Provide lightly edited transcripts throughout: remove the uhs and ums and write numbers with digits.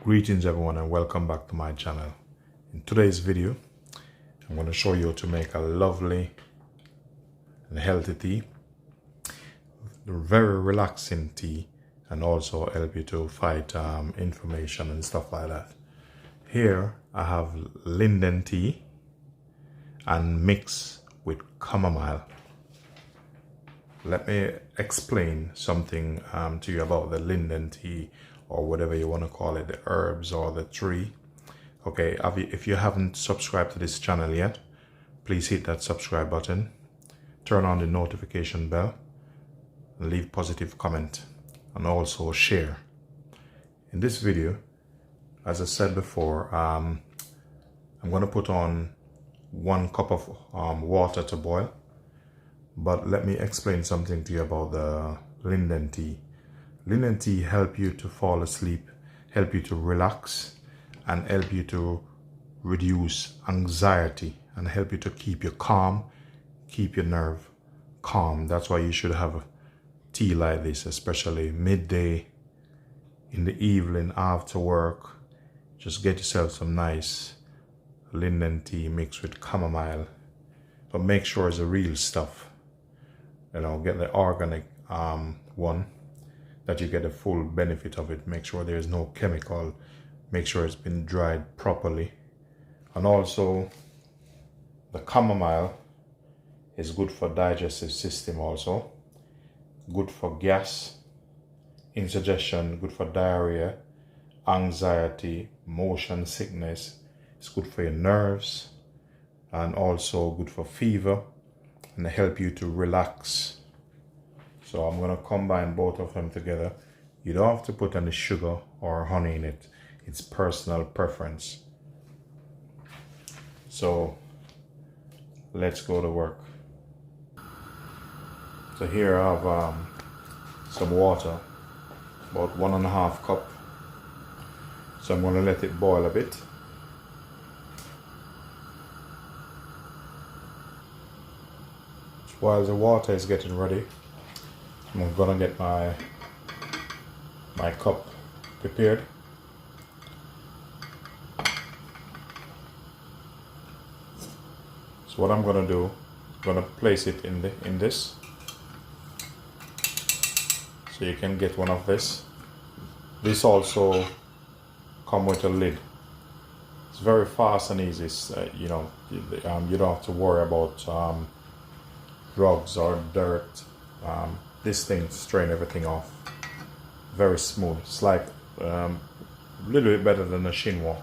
Greetings everyone and welcome back to my channel. In today's video, I'm going to show you how to make a lovely and healthy tea, very relaxing tea, and also help you to fight inflammation and stuff like that. Here I have Linden tea and mix with chamomile. Let me explain something to you about the Linden tea, or whatever you want to call it, the herbs or the tree. Okay, if you haven't subscribed to this channel yet, please hit that subscribe button, turn on the notification bell, and leave positive comment, and also share. In this video, as I said before, I'm going to put on 1 cup of water to boil. But let me explain something to you about the Linden tea. Linden tea help you to fall asleep, help you to relax, and help you to reduce anxiety, and help you to keep you calm, keep your nerve calm. That's why you should have a tea like this, especially midday, in the evening, after work. Just get yourself some nice Linden tea mixed with chamomile. But make sure it's the real stuff. You know, get the organic one, that you get the full benefit of it. Make sure there's no chemical. Make sure it's been dried properly. And also, the chamomile is good for digestive system also. Good for gas, indigestion, good for diarrhea, anxiety, motion sickness. It's good for your nerves, and also good for fever, and help you to relax. So I'm going to combine both of them together. You don't have to put any sugar or honey in it. It's personal preference. So let's go to work. So here I have some water, about 1.5 cup. So I'm going to let it boil a bit. While the water is getting ready, I'm gonna get my cup prepared. So what I'm gonna do, I'm gonna place it in this. So you can get one of this. This also come with a lid. It's very fast and easy. You know, you don't have to worry about drugs or dirt. This thing strain everything off. Very smooth. It's like a little bit better than a chinois.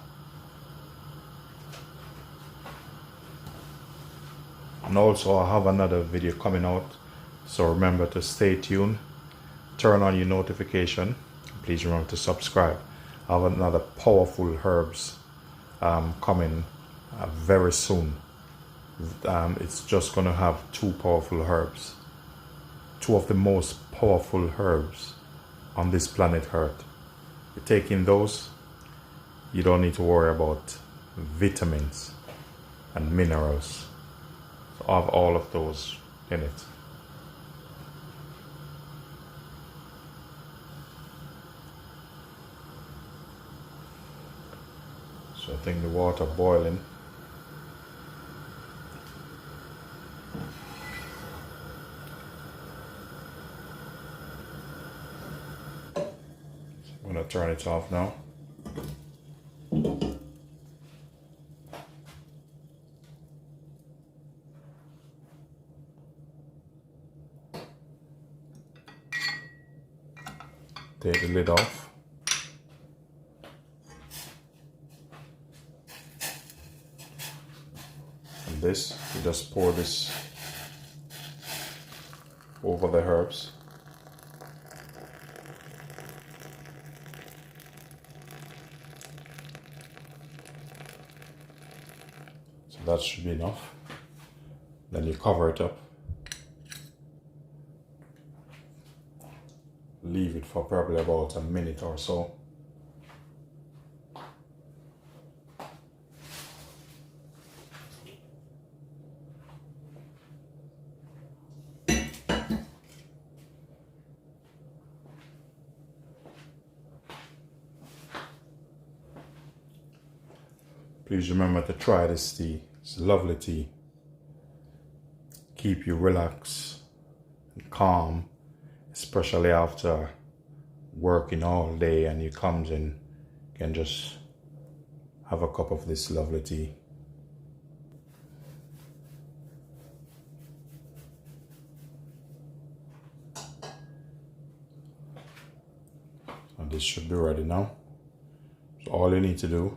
And also I have another video coming out, so remember to stay tuned. Turn on your notification. Please remember to subscribe. I have another powerful herbs coming very soon. It's just going to have 2 powerful herbs. 2 of the most powerful herbs on this planet Earth. You're taking those, you don't need to worry about vitamins and minerals. So I have all of those in it. So I think the water boiling. I'm going to turn it off now. Take the lid off. And this, you just pour this over the herbs. That should be enough. Then you cover it up. Leave it for probably about a minute or so. Please remember to try this tea. It's a lovely tea. Keep you relaxed and calm, especially after working all day and you comes in, you can just have a cup of this lovely tea. And this should be ready now. So all you need to do,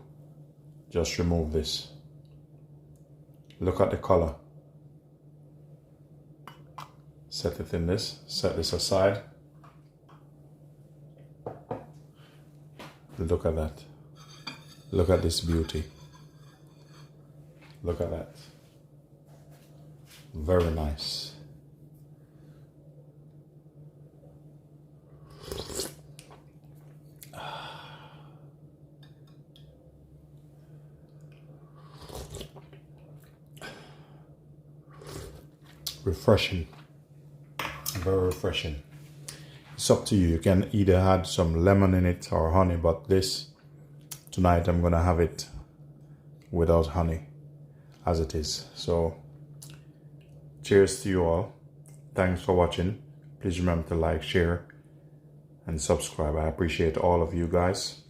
just remove this. Look at the color. Set it in this, set this aside. Look at that. Look at this beauty. Look at that. Very nice. Refreshing. Very refreshing. It's up to you. You can either add some lemon in it or honey, but this tonight I'm gonna have it without honey as it is. So cheers to you all. Thanks for watching. Please remember to like, share and subscribe. I appreciate all of you guys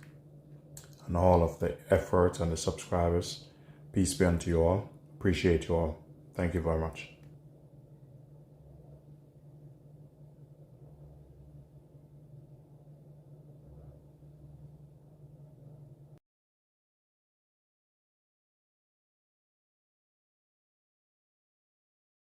and all of the effort and the subscribers. Peace be unto you all. Appreciate you all. Thank you very much.